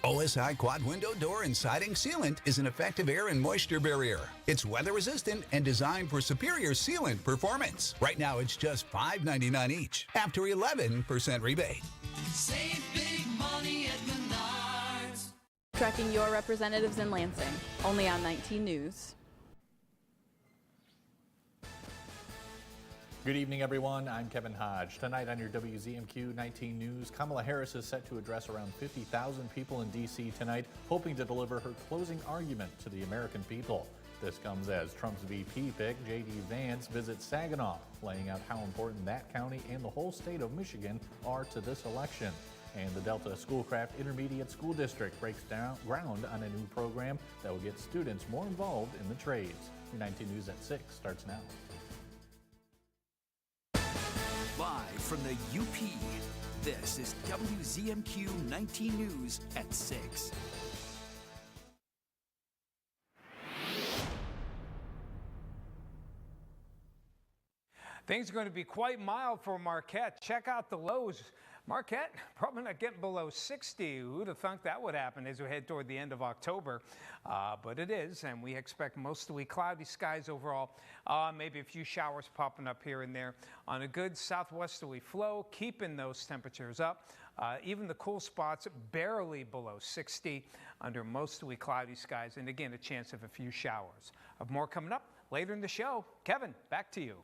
OSI Quad Window Door and Siding Sealant is an effective air and moisture barrier. It's weather resistant and designed for superior sealant performance. Right now, it's just $5.99 each after 11% rebate. Save big money at Menards. Tracking your representatives in Lansing, only on 19 News. Good evening, everyone. I'm Kevin Hodge. Tonight on your WZMQ 19 News, Kamala Harris is set to address around 50,000 people in D.C. tonight, hoping to deliver her closing argument to the American people. This comes as Trump's VP pick, J.D. Vance, visits Saginaw, laying out how important that county and the whole state of Michigan are to this election. And the Delta Schoolcraft Intermediate School District breaks ground on a new program that will get students more involved in the trades. Your 19 News at 6 starts now. Live from the UP, this is WZMQ 19 News at 6. Things are going to be quite mild for Marquette. Check out the lows. Marquette probably not getting below 60. Who'd have thunk that would happen as we head toward the end of October? But it is, and we expect mostly cloudy skies overall. Maybe a few showers popping up here and there on a good southwesterly flow, keeping those temperatures up. Even the cool spots barely below 60 under mostly cloudy skies, and again, a chance of a few showers. More coming up later in the show. Kevin, back to you.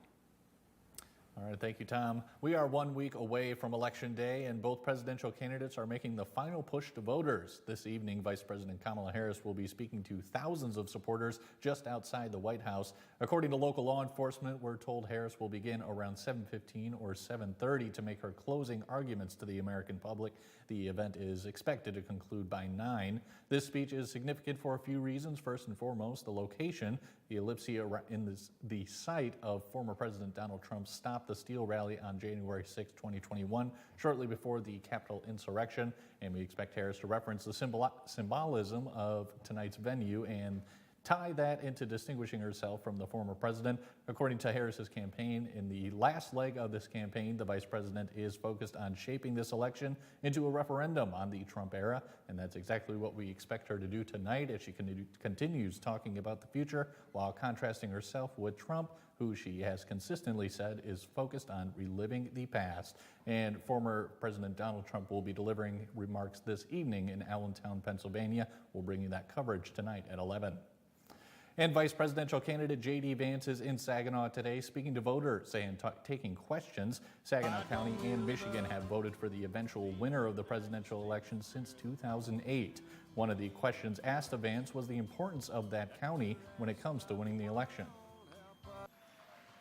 All right, thank you, Tom. We are 1 week away from Election Day, and both presidential candidates are making the final push to voters. This evening, Vice President Kamala Harris will be speaking to thousands of supporters just outside the White House. According to local law enforcement, we're told Harris will begin around 7:15 or 7:30 to make her closing arguments to the American public. The event is expected to conclude by 9. This speech is significant for a few reasons. First and foremost, the location. The Ellipse in the site of former President Donald Trump's Stop the Steal rally on January 6, 2021, shortly before the Capitol insurrection. And we expect Harris to reference the symbolism of tonight's venue and tie that into distinguishing herself from the former president. According to Harris's campaign, in the last leg of this campaign, the vice president is focused on shaping this election into a referendum on the Trump era, and that's exactly what we expect her to do tonight as she continues talking about the future while contrasting herself with Trump, who she has consistently said is focused on reliving the past. And former President Donald Trump will be delivering remarks this evening in Allentown, Pennsylvania. We'll bring you that coverage tonight at 11. And Vice Presidential candidate J.D. Vance is in Saginaw today speaking to voters and taking questions. Saginaw County and Michigan have voted for the eventual winner of the presidential election since 2008. One of the questions asked of Vance was the importance of that county when it comes to winning the election.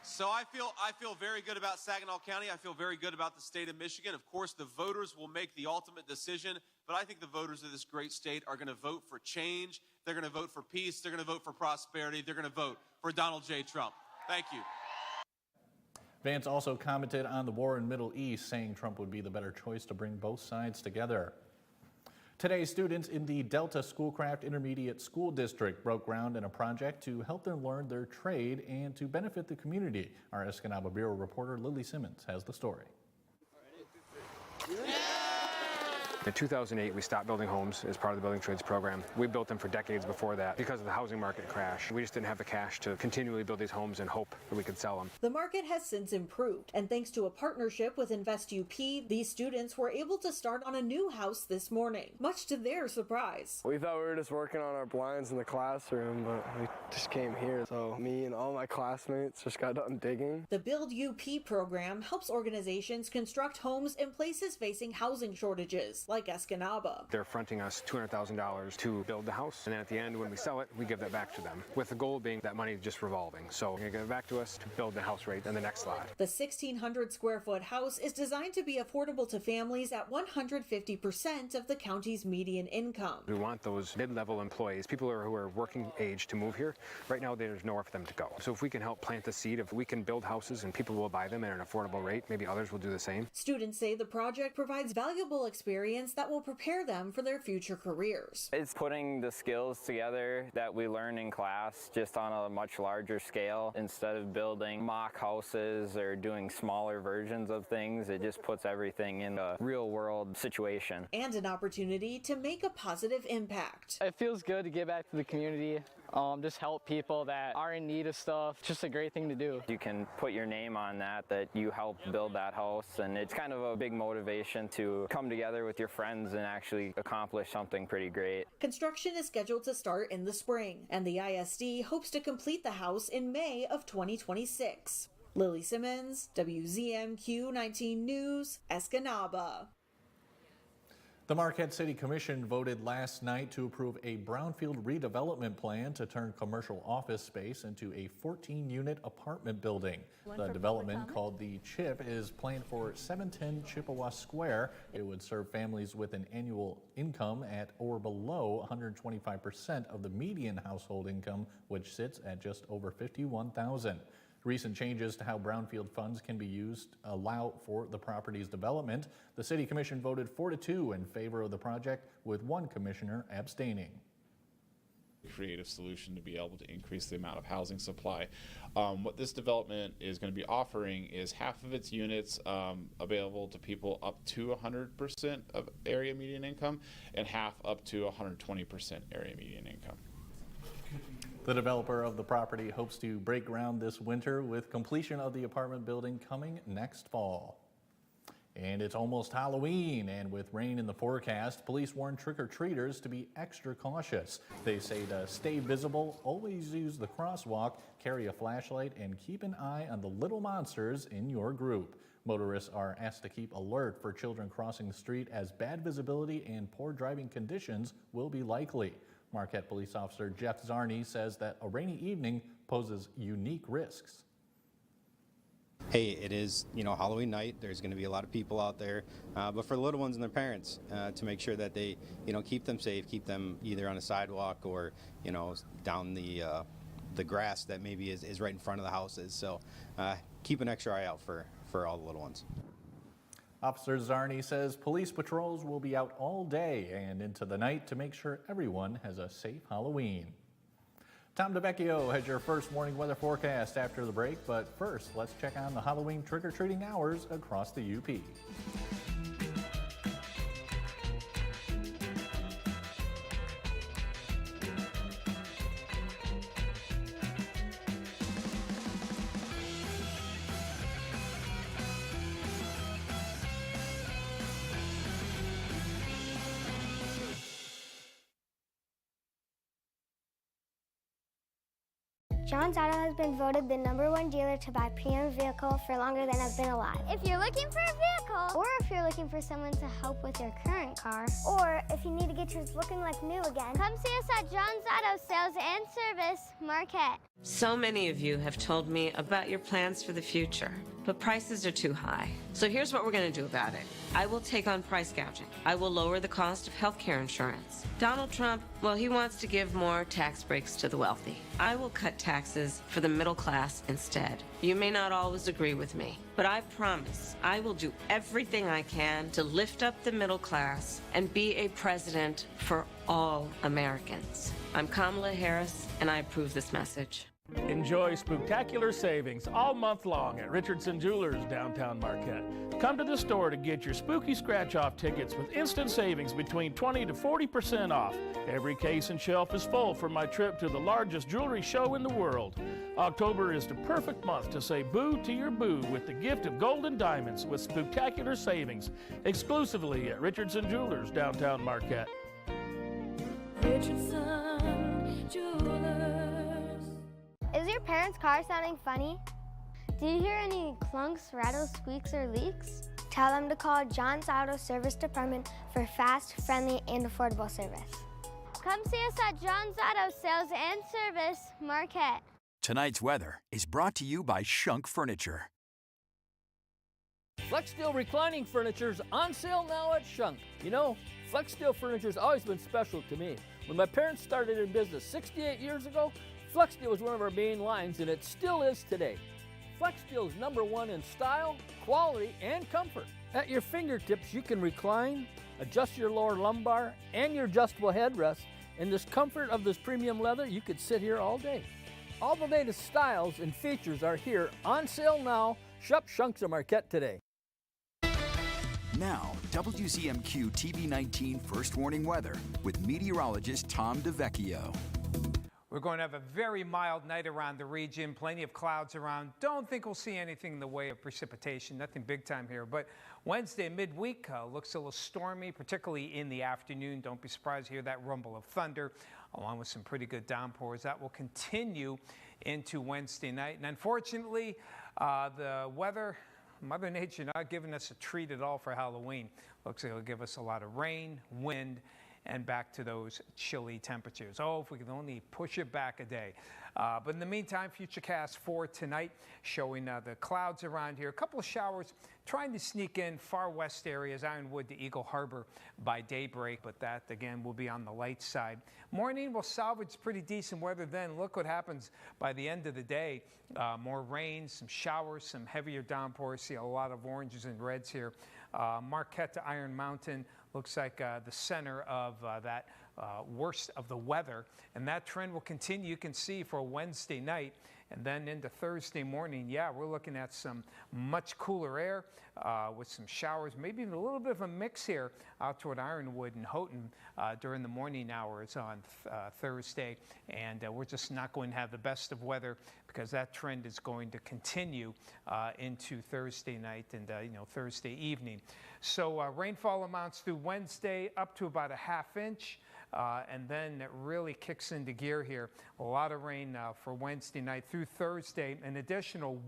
So I feel very good about Saginaw County. I feel very good about the state of Michigan. Of course, the voters will make the ultimate decision, but I think the voters of this great state are going to vote for change. They're going to vote for peace. They're going to vote for prosperity. They're going to vote for Donald J. Trump. Thank you. Vance also commented on the war in the Middle East, saying Trump would be the better choice to bring both sides together. Today, students in the Delta Schoolcraft Intermediate School District broke ground in a project to help them learn their trade and to benefit the community. Our Escanaba Bureau reporter Lily Simmons has the story. In 2008, we stopped building homes as part of the building trades program. We built them for decades before that because of the housing market crash. We just didn't have the cash to continually build these homes and hope that we could sell them. The market has since improved, and thanks to a partnership with Invest UP, these students were able to start on a new house this morning, much to their surprise. We thought we were just working on our blinds in the classroom, but we just came here. So me and all my classmates just got done digging. The Build UP program helps organizations construct homes in places facing housing shortages, like Escanaba. They're fronting us $200,000 to build the house, and then at the end, when we sell it, we give that back to them, with the goal being that money is just revolving. So they're going to give it back to us to build the house rate in the next slide. The 1,600 square foot house is designed to be affordable to families at 150% of the county's median income. We want those mid-level employees, people who are working age, to move here. Right now, there's nowhere for them to go. So if we can help plant the seed, if we can build houses and people will buy them at an affordable rate, maybe others will do the same. Students say the project provides valuable experience experience that will prepare them for their future careers. It's putting the skills together that we learn in class just on a much larger scale. Instead of building mock houses or doing smaller versions of things, it just puts everything in a real world situation. And an opportunity to make a positive impact. It feels good to give back to the community, just help people that are in need of stuff. It's just a great thing to do. You can put your name on that you helped build that house, and it's kind of a big motivation to come together with your friends and actually accomplish something pretty great. Construction is scheduled to start in the spring, and the ISD hopes to complete the house in May of 2026. Lily Simmons, WZMQ 19 News, Escanaba. The Marquette City Commission voted last night to approve a brownfield redevelopment plan to turn commercial office space into a 14-unit apartment building. The development, called the CHIP, is planned for 710 Chippewa Square. It would serve families with an annual income at or below 125% of the median household income, which sits at just over $51,000. Recent changes to how brownfield funds can be used allow for the property's development. The City Commission voted 4-2 in favor of the project, with one commissioner abstaining. Creative solution to be able to increase the amount of housing supply. What this development is going to be offering is half of its units available to people up to 100% of area median income, and half up to 120% area median income. The developer of the property hopes to break ground this winter, with completion of the apartment building coming next fall. And it's almost Halloween, and with rain in the forecast, police warn trick-or-treaters to be extra cautious. They say to stay visible, always use the crosswalk, carry a flashlight, and keep an eye on the little monsters in your group. Motorists are asked to keep alert for children crossing the street, as bad visibility and poor driving conditions will be likely. Marquette Police Officer Jeff Zarney says that a rainy evening poses unique risks. Hey, it is, Halloween night. There's going to be a lot of people out there, but for the little ones and their parents, to make sure that they, keep them safe, keep them either on a sidewalk or, down the grass that maybe is right in front of the houses. So keep an extra eye out for all the little ones. Officer Zarney says police patrols will be out all day and into the night to make sure everyone has a safe Halloween. Tom DeVecchio has your first morning weather forecast after the break, but first, let's check on the Halloween trick-or-treating hours across the UP. John's Auto has been voted the #1 dealer to buy pre-owned vehicle for longer than I've been alive. If you're looking for a vehicle, or if you're looking for someone to help with your current car, or if you need to get yours looking like new again, come see us at John's Auto Sales and Service, Marquette. So many of you have told me about your plans for the future, but prices are too high. So here's what we're going to do about it. I will take on price gouging. I will lower the cost of health care insurance. Donald Trump, well, he wants to give more tax breaks to the wealthy. I will cut taxes for the middle class instead. You may not always agree with me, but I promise I will do everything I can to lift up the middle class and be a president for all Americans. I'm Kamala Harris, and I approve this message. Enjoy spectacular savings all month long at Richardson Jewelers, downtown Marquette. Come to the store to get your spooky scratch-off tickets with instant savings between 20 to 40% off. Every case and shelf is full for my trip to the largest jewelry show in the world. October is the perfect month to say boo to your boo with the gift of gold and diamonds with spectacular savings exclusively at Richardson Jewelers, downtown Marquette. Richardson Jewelers. Is your parents' car sounding funny? Do you hear any clunks, rattles, squeaks, or leaks? Tell them to call John's Auto Service Department for fast, friendly, and affordable service. Come see us at John's Auto Sales and Service, Marquette. Tonight's weather is brought to you by Shunk Furniture. FlexSteel reclining furniture is on sale now at Shunk. You know, FlexSteel furniture has always been special to me. When my parents started in business 68 years ago, FlexSteel was one of our main lines, and it still is today. FlexSteel is #1 in style, quality, and comfort. At your fingertips, you can recline, adjust your lower lumbar and your adjustable headrest. In this comfort of this premium leather, you could sit here all day. All the latest styles and features are here on sale now. Shop Shunks of Marquette today. Now, WZMQ TV19 First Warning Weather with meteorologist Tom DeVecchio. We're going to have a very mild night around the region, plenty of clouds around. Don't think we'll see anything in the way of precipitation, nothing big time here. But Wednesday, midweek, looks a little stormy, particularly in the afternoon. Don't be surprised to hear that rumble of thunder, along with some pretty good downpours. That will continue into Wednesday night. And unfortunately, the weather, Mother Nature not giving us a treat at all for Halloween. Looks like it'll give us a lot of rain, wind, and back to those chilly temperatures. Oh, if we could only push it back a day. But in the meantime, Futurecast for tonight showing the clouds around here. A couple of showers trying to sneak in far west areas, Ironwood to Eagle Harbor by daybreak, but that again will be on the light side. Morning will salvage pretty decent weather then. Look what happens by the end of the day. More rain, some showers, some heavier downpours. See a lot of oranges and reds here. Marquette to Iron Mountain looks like the center of that worst of the weather, and that trend will continue. You can see for Wednesday night and then into Thursday morning. Yeah, we're looking at some much cooler air with some showers, maybe even a little bit of a mix here out toward Ironwood and Houghton during the morning hours on Thursday, and we're just not going to have the best of weather because that trend is going to continue into Thursday night and Thursday evening. So rainfall amounts through Wednesday up to about a ½ inch. And then it really kicks into gear here. A lot of rain for Wednesday night through Thursday. An additional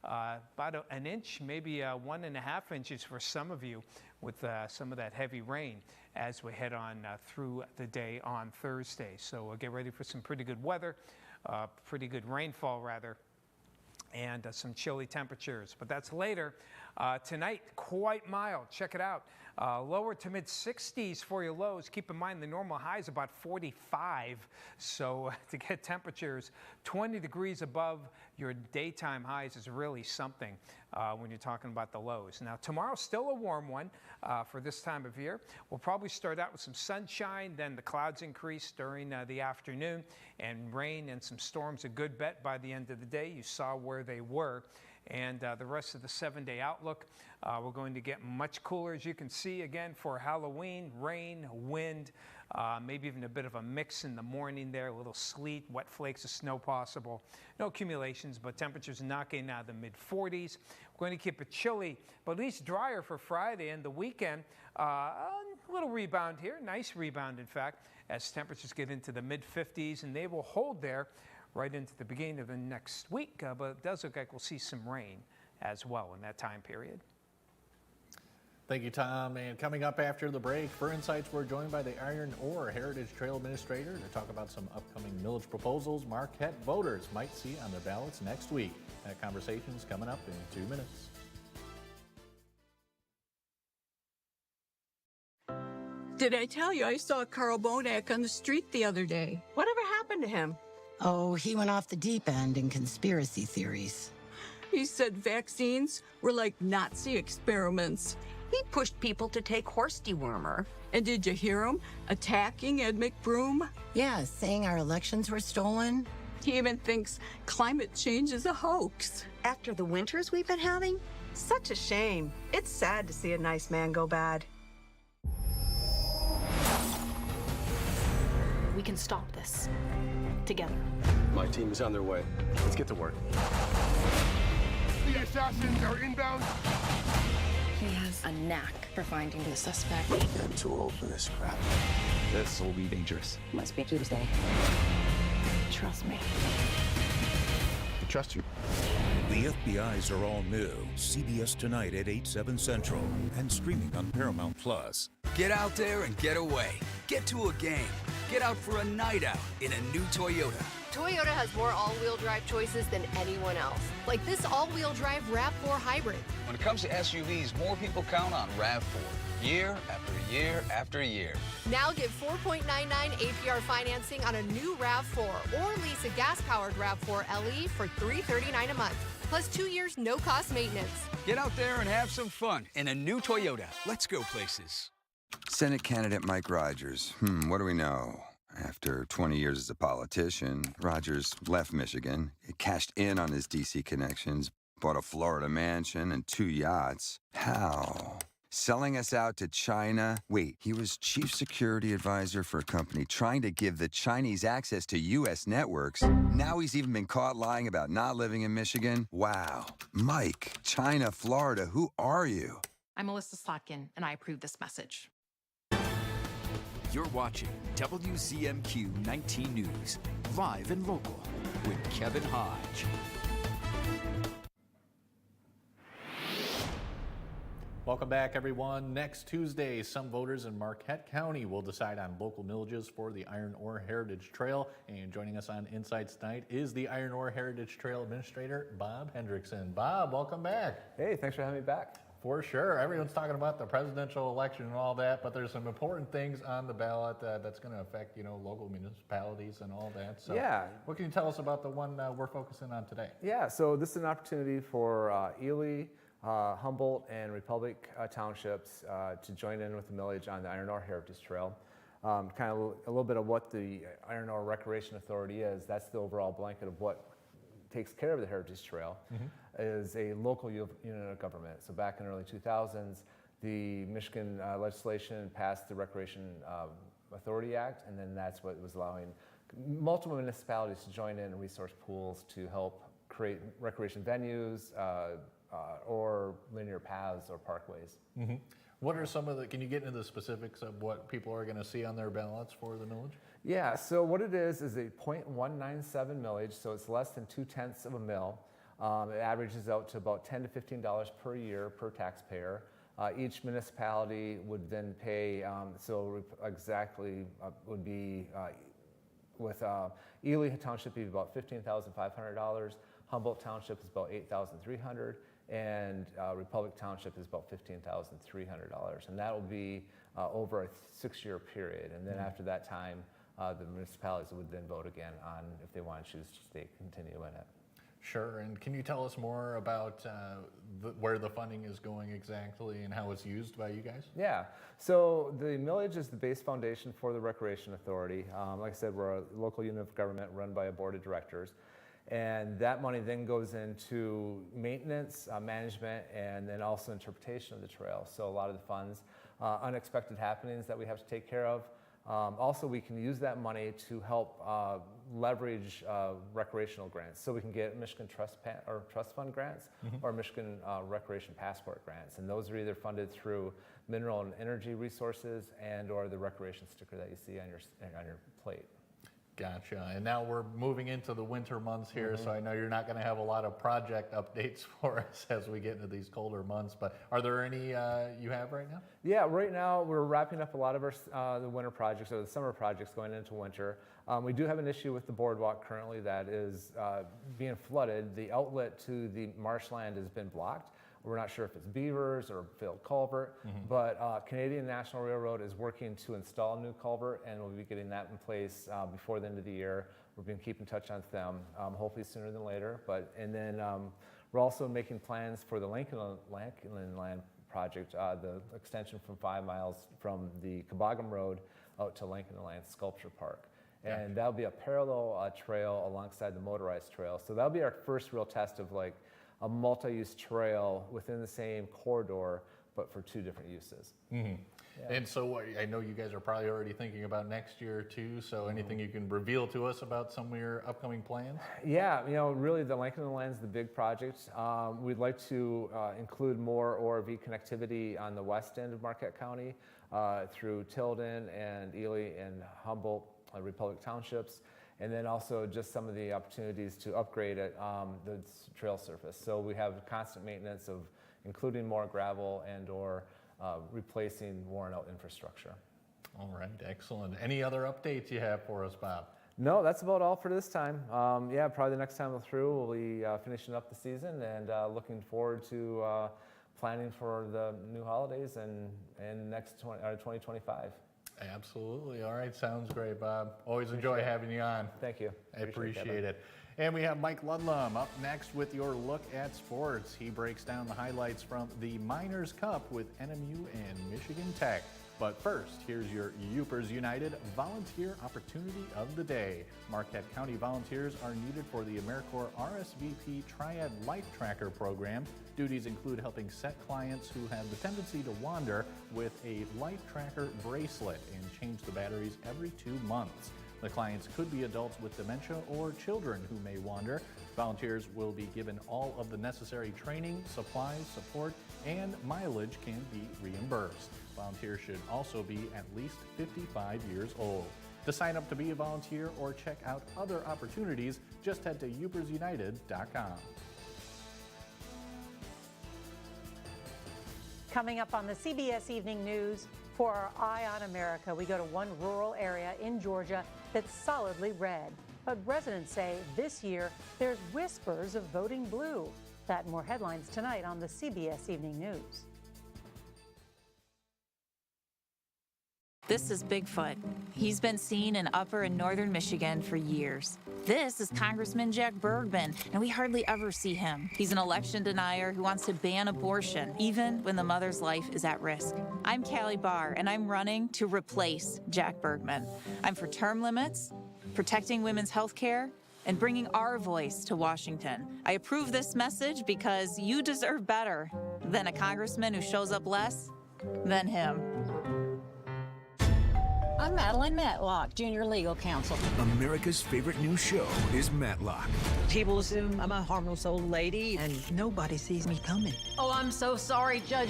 about an inch, maybe 1.5 inches for some of you with some of that heavy rain as we head on through the day on Thursday. So get ready for some pretty good weather, pretty good rainfall rather, and some chilly temperatures. But that's later. Tonight, quite mild. Check it out. Lower to mid 60s for your lows. Keep in mind the normal high is about 45. So to get temperatures 20 degrees above your daytime highs is really something when you're talking about the lows. Now tomorrow still a warm one for this time of year. We'll probably start out with some sunshine, then the clouds increase during the afternoon, and rain and some storms a good bet by the end of the day. You saw where they were. And the rest of the 7-day outlook, we're going to get much cooler, as you can see, again, for Halloween. Rain, wind, maybe even a bit of a mix in the morning there, a little sleet, wet flakes of snow possible. No accumulations, but temperatures knocking out the mid-40s. We're going to keep it chilly, but at least drier for Friday and the weekend. A little rebound here, nice rebound, in fact, as temperatures get into the mid-50s, and they will hold there right into the beginning of the next week, but it does look like we'll see some rain as well in that time period. Thank you, Tom. And coming up after the break, for Insights, we're joined by the Iron Ore Heritage Trail Administrator to talk about some upcoming millage proposals Marquette voters might see on their ballots next week. That conversation is coming up in 2 minutes. Did I tell you I saw Carl Bodak on the street the other day? Whatever happened to him? Oh, he went off the deep end in conspiracy theories. He said vaccines were like Nazi experiments. He pushed people to take horse dewormer. And did you hear him attacking Ed McBroom? Yeah, saying our elections were stolen. He even thinks climate change is a hoax. After the winters we've been having? Such a shame. It's sad to see a nice man go bad. We can stop this. Together. My team is on their way. Let's get to work. The assassins are inbound. He has a knack for finding the suspect. I'm too old for this crap. This will be dangerous. Must be Tuesday. Trust me. I trust you. The FBI's are all new. CBS tonight at 8/7 Central and streaming on Paramount Plus. Get out there and get away. Get to a game. Get out for a night out in a new Toyota. Toyota has more all-wheel drive choices than anyone else. Like this all-wheel drive RAV4 Hybrid. When it comes to SUVs, more people count on RAV4. Year after year after year. Now get 4.99 APR financing on a new RAV4 or lease a gas-powered RAV4 LE for $339 a month. Plus 2 years no-cost maintenance. Get out there and have some fun in a new Toyota. Let's go places. Senate candidate Mike Rogers. What do we know? After 20 years as a politician, Rogers left Michigan, cashed in on his D.C. connections, bought a Florida mansion and 2 yachts. How? Selling us out to China? Wait, he was chief security advisor for a company trying to give the Chinese access to U.S. networks. Now he's even been caught lying about not living in Michigan? Wow. Mike, China, Florida, who are you? I'm Melissa Slotkin, and I approve this message. You're watching WZMQ 19 News, live and local, with Kevin Hodge. Welcome back, everyone. Next Tuesday, some voters in Marquette County will decide on local millages for the Iron Ore Heritage Trail. And joining us on Insights tonight is the Iron Ore Heritage Trail Administrator, Bob Hendrickson. Bob, welcome back. Hey, thanks for having me back. For sure. Everyone's talking about the presidential election and all that, but there's some important things on the ballot that's going to affect, local municipalities and all that. So yeah. What can you tell us about the one we're focusing on today? Yeah, so this is an opportunity for Ely, Humboldt, and Republic townships to join in with the millage on the Iron Ore Heritage Trail. Kind of a little bit of what the Iron Ore Recreation Authority is. That's the overall blanket of what takes care of the Heritage Trail. Is a local unit of government. So back in the early 2000s, the Michigan legislation passed the Recreation Authority Act, and then that's what was allowing multiple municipalities to join in resource pools to help create recreation venues or linear paths or parkways. What are some of can you get into the specifics of what people are going to see on their ballots for the millage? Yeah, so what it is a 0.197 millage, so it's less than 2/10 of a mill. It averages out to about $10 to $15 per year per taxpayer. Each municipality would then pay, would be with Ely Township would be about $15,500. Humboldt Township is about $8,300, and Republic Township is about $15,300, and that will be over a 6-year period. And then after that time, the municipalities would then vote again on if they want to choose to continue in it. Sure, and can you tell us more about where the funding is going exactly and how it's used by you guys? Yeah, so the millage is the base foundation for the Recreation Authority. Like I said, we're a local unit of government run by a board of directors. And that money then goes into maintenance, management, and then also interpretation of the trail. So a lot of the funds, unexpected happenings that we have to take care of. Also, we can use that money to help leverage recreational grants. So we can get Michigan Trust Fund grants or Michigan Recreation Passport grants. And those are either funded through mineral and energy resources and or the recreation sticker that you see on your plate. Gotcha. And now we're moving into the winter months here, so I know you're not going to have a lot of project updates for us as we get into these colder months, but are there any you have right now? Yeah, right now we're wrapping up a lot of our the winter projects or the summer projects going into winter. We do have an issue with the boardwalk currently that is being flooded. The outlet to the marshland has been blocked. We're not sure if it's beavers or failed culvert, but Canadian National Railroad is working to install a new culvert, and we'll be getting that in place before the end of the year. We're going to keep in touch on them, hopefully sooner than later. And then we're also making plans for the Lincoln Land project, the extension from 5 miles from the Kabagam Road out to Lincoln Land Sculpture Park. And that'll be a parallel trail alongside the motorized trail. So that'll be our first real test of like a multi-use trail within the same corridor, but for 2 different uses. And so I know you guys are probably already thinking about next year too, so anything you can reveal to us about some of your upcoming plans? Yeah, really the Lincoln Land is the big project. We'd like to include more ORV connectivity on the west end of Marquette County through Tilden and Ely and Humboldt, Republic Townships. And then also just some of the opportunities to upgrade the trail surface. So we have constant maintenance of including more gravel and or replacing worn out infrastructure. All right, excellent. Any other updates you have for us, Bob? No, that's about all for this time. Yeah, probably the next time we're through, we'll be finishing up the season and looking forward to planning for the new holidays and next 2025. Absolutely. All right. Sounds great, Bob. Always enjoy having you on. Thank you. I appreciate it. And we have Mike Ludlum up next with your look at sports. He breaks down the highlights from the Miners Cup with NMU and Michigan Tech. But first, here's your Upers United Volunteer Opportunity of the Day. Marquette County volunteers are needed for the AmeriCorps RSVP Triad Life Tracker program. Duties include helping set clients who have the tendency to wander with a Life Tracker bracelet and change the batteries every 2 months. The clients could be adults with dementia or children who may wander. Volunteers will be given all of the necessary training, supplies, support, and mileage can be reimbursed. Volunteers should also be at least 55 years old. To sign up to be a volunteer or check out other opportunities, just head to upersunited.com. Coming up on the CBS Evening News, for our Eye on America, we go to one rural area in Georgia that's solidly red. But residents say this year there's whispers of voting blue. That and more headlines tonight on the CBS Evening News. This is Bigfoot. He's been seen in upper and northern Michigan for years. This is Congressman Jack Bergman, and we hardly ever see him. He's an election denier who wants to ban abortion, even when the mother's life is at risk. I'm Callie Barr, and I'm running to replace Jack Bergman. I'm for term limits, protecting women's health care, and bringing our voice to Washington. I approve this message because you deserve better than a congressman who shows up less than him. I'm Madeline Matlock, Junior Legal Counsel. America's favorite new show is Matlock. People assume I'm a harmless old lady, and nobody sees me coming. Oh, I'm so sorry, Judge.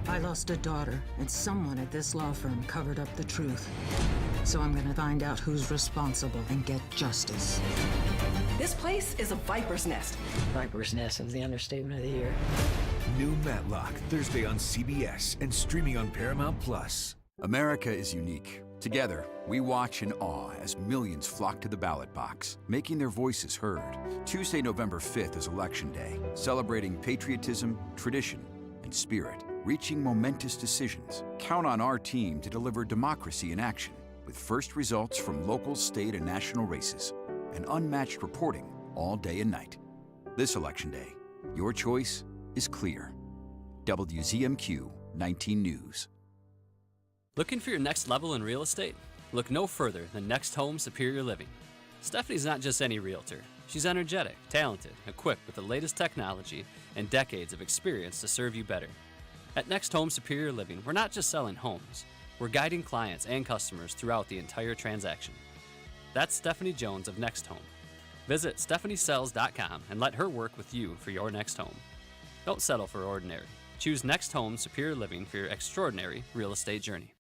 I lost a daughter, and someone at this law firm covered up the truth. So I'm gonna find out who's responsible and get justice. This place is a viper's nest. Viper's nest is the understatement of the year. New Matlock, Thursday on CBS and streaming on Paramount+. America is unique. Together, we watch in awe as millions flock to the ballot box, making their voices heard. Tuesday, November 5th is Election Day, celebrating patriotism, tradition, and spirit, reaching momentous decisions. Count on our team to deliver democracy in action, with first results from local, state, and national races, and unmatched reporting all day and night. This Election Day, your choice is clear. WZMQ 19 News. Looking for your next level in real estate? Look no further than Next Home Superior Living. Stephanie's not just any realtor. She's energetic, talented, equipped with the latest technology, and decades of experience to serve you better. At Next Home Superior Living, we're not just selling homes. We're guiding clients and customers throughout the entire transaction. That's Stephanie Jones of Next Home. Visit stephaniesells.com and let her work with you for your next home. Don't settle for ordinary. Choose Next Home Superior Living for your extraordinary real estate journey.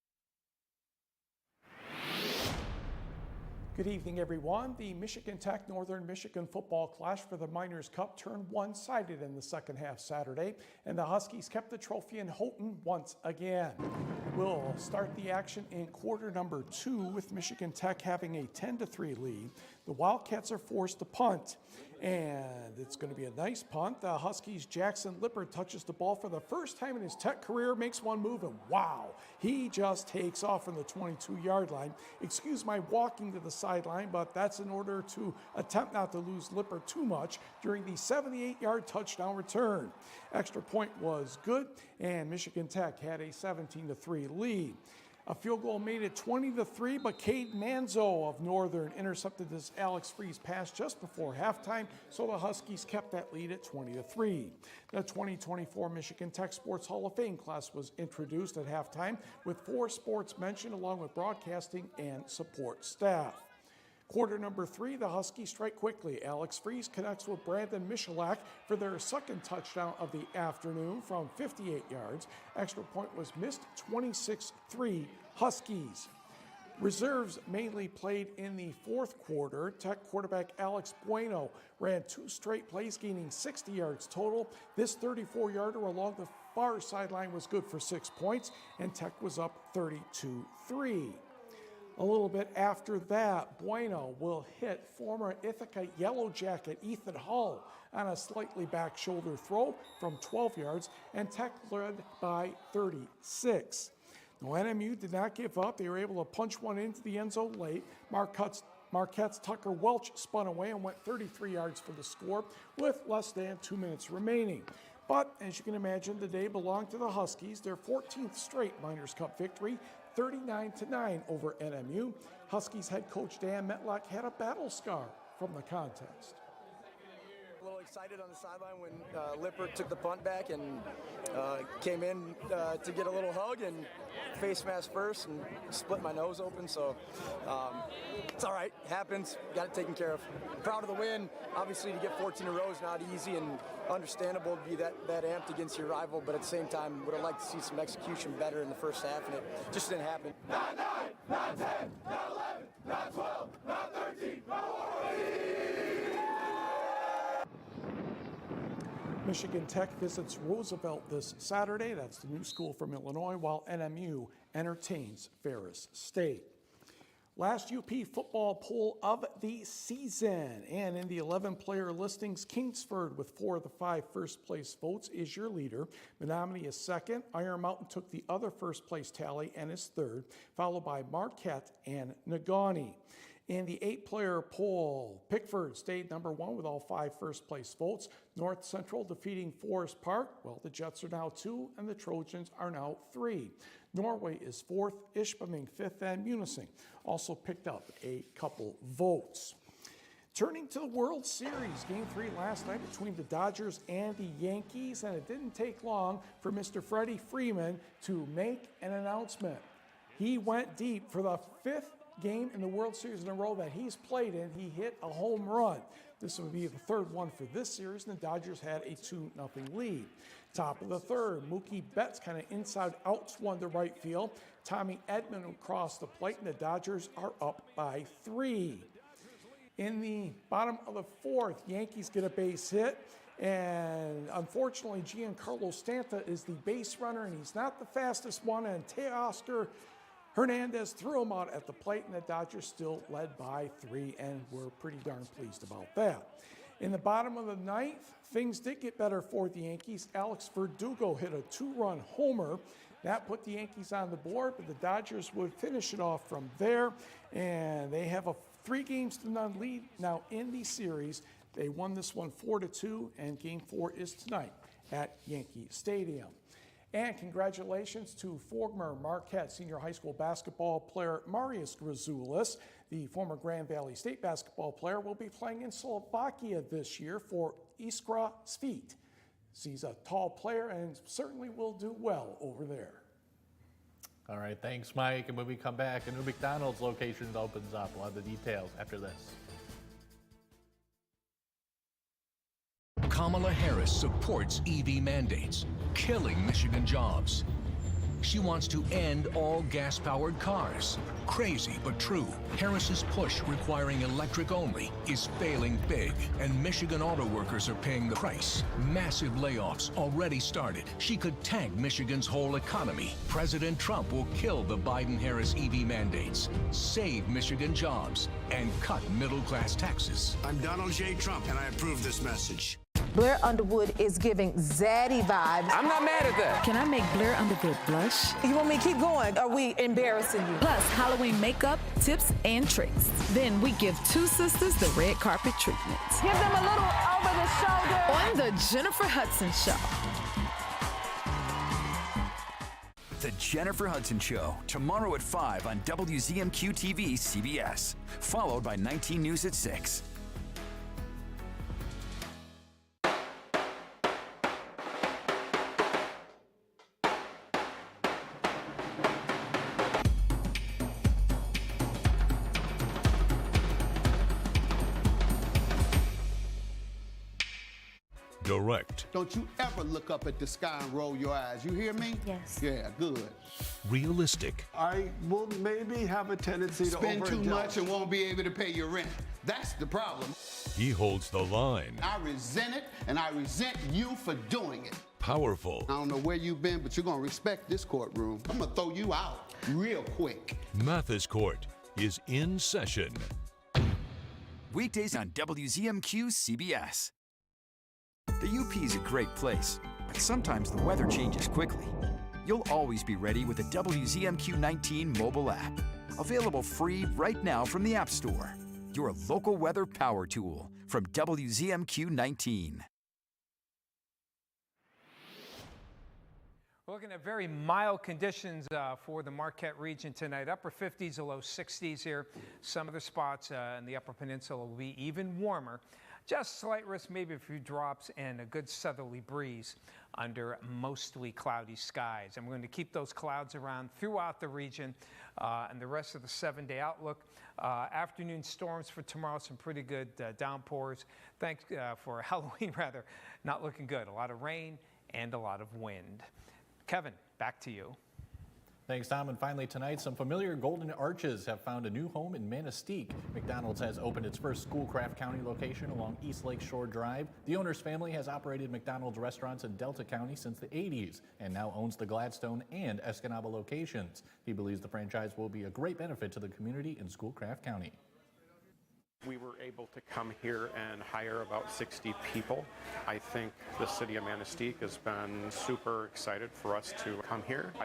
Good evening, everyone. The Michigan Tech Northern Michigan football clash for the Miners Cup turned one-sided in the second half Saturday, and the Huskies kept the trophy in Houghton once again. We'll start the action in quarter number 2 with Michigan Tech having a 10-3 lead. The Wildcats are forced to punt, and it's going to be a nice punt. The Huskies' Jackson Lippert touches the ball for the first time in his Tech career, makes one move, and wow, he just takes off from the 22-yard line. Excuse my walking to the sideline, but that's in order to attempt not to lose Lippert too much during the 78-yard touchdown return. Extra point was good, and Michigan Tech had a 17-3 lead. A field goal made it 20-3, but Cade Manzo of Northern intercepted this Alex Freeze pass just before halftime, so the Huskies kept that lead at 20-3. The 2024 Michigan Tech Sports Hall of Fame class was introduced at halftime with 4 sports mentioned along with broadcasting and support staff. Quarter number 3, the Huskies strike quickly. Alex Freeze connects with Brandon Michalak for their second touchdown of the afternoon from 58 yards. Extra point was missed, 26-3 Huskies. Reserves mainly played in the fourth quarter. Tech quarterback Alex Bueno ran 2 straight plays, gaining 60 yards total. This 34-yarder along the far sideline was good for 6 points, and Tech was up 32-3. A little bit after that, Bueno will hit former Ithaca Yellow Jacket Ethan Hull on a slightly back shoulder throw from 12 yards, and Tech led by 36. Now, NMU did not give up. They were able to punch one into the end zone late. Marquette's Tucker Welch spun away and went 33 yards for the score with less than 2 minutes remaining. But as you can imagine, the day belonged to the Huskies, their 14th straight Miners' Cup victory, 39-9 over NMU. Huskies head coach Dan Metlock had a battle scar from the contest. A little excited on the sideline when Lippert took the punt back and came in to get a little hug and face mask first and split my nose open. So it's all right, happens, got it taken care of. I'm proud of the win. Obviously to get 14 in a row is not easy and understandable to be that amped against your rival, but at the same time would have liked to see some execution better in the first half, and it just didn't happen. Not 9, not 10, not 11, not 12, not 13, not 14. Michigan Tech visits Roosevelt this Saturday. That's the new school from Illinois, while NMU entertains Ferris State. Last UP football poll of the season, and in the 11-player listings, Kingsford with 4 of the 5 first-place votes is your leader. Menominee is second. Iron Mountain took the other first-place tally and is third, followed by Marquette and Negaunee. In the 8-player poll, Pickford stayed number 1 with all 5 first-place votes. North Central defeating Forest Park. Well, the Jets are now 2, and the Trojans are now 3. Norway is 4th, Ishpeming 5th, and Munising also picked up a couple votes. Turning to the World Series, Game 3 last night between the Dodgers and the Yankees, and it didn't take long for Mr. Freddie Freeman to make an announcement. He went deep for the 5th game in the World Series in a row that he's played in. He hit a home run. This would be the 3rd one for this series, and the Dodgers had a 2-0 lead. Top of the 3rd, Mookie Betts kind of inside outs one to right field. Tommy Edman across the plate, and the Dodgers are up by 3. In the bottom of the 4th, Yankees get a base hit, and unfortunately, Giancarlo Stanton is the base runner, and he's not the fastest one, and Teoscar Hernandez threw him out at the plate, and the Dodgers still led by 3, and we're pretty darn pleased about that. In the bottom of the 9th, things did get better for the Yankees. Alex Verdugo hit a 2-run homer. That put the Yankees on the board, but the Dodgers would finish it off from there, and they have a 3-0 lead now in the series. They won this one 4-2, and Game 4 is tonight at Yankee Stadium. And congratulations to former Marquette senior high school basketball player Marius Grazoulis. The former Grand Valley State basketball player will be playing in Slovakia this year for Iskra Svit. He's a tall player and certainly will do well over there. All right, thanks, Mike. And when we come back, a new McDonald's location opens up. We'll have the details after this. Kamala Harris supports EV mandates, killing Michigan jobs. She wants to end all gas-powered cars. Crazy but true. Harris's push requiring electric only is failing big, and Michigan auto workers are paying the price. Massive layoffs already started. She could tank Michigan's whole economy. President Trump will kill the Biden-Harris EV mandates, save Michigan jobs, and cut middle-class taxes. I'm Donald J. Trump, and I approve this message. Blair Underwood is giving zaddy vibes. I'm not mad at that. Can I make Blair Underwood blush? You want me to keep going? Are we embarrassing you? Plus Halloween makeup, tips, and tricks. Then we give 2 sisters the red carpet treatment. Give them a little over the shoulder. On the Jennifer Hudson Show. The Jennifer Hudson Show, tomorrow at 5 on WZMQ TV CBS, followed by 19 News at 6. Direct. Don't you ever look up at the sky and roll your eyes. You hear me? Yes. Yeah, good. Realistic. I will maybe have a tendency to spend too much and won't be able to pay your rent. That's the problem. He holds the line. I resent it, and I resent you for doing it. Powerful. I don't know where you've been, but you're going to respect this courtroom. I'm going to throw you out real quick. Mathis Court is in session. Weekdays on WZMQ CBS. The UP is a great place, but sometimes the weather changes quickly. You'll always be ready with the WZMQ 19 mobile app. Available free right now from the App Store. Your local weather power tool from WZMQ 19. We're looking at very mild conditions for the Marquette region tonight. Upper 50s to low 60s here. Some of the spots in the Upper Peninsula will be even warmer. Just slight risk, maybe a few drops and a good southerly breeze under mostly cloudy skies. And we're going to keep those clouds around throughout the region and the rest of the 7-day outlook. Afternoon storms for tomorrow, some pretty good downpours. Thanks for Halloween, rather. Not looking good. A lot of rain and a lot of wind. Kevin, back to you. Thanks, Tom. And finally tonight, some familiar golden arches have found a new home in Manistee. McDonald's has opened its first Schoolcraft County location along East Lake Shore Drive. The owner's family has operated McDonald's restaurants in Delta County since the 80s and now owns the Gladstone and Escanaba locations. He believes the franchise will be a great benefit to the community in Schoolcraft County. We were able to come here and hire about 60 people. I think the city of Manistee has been super excited for us to come here. I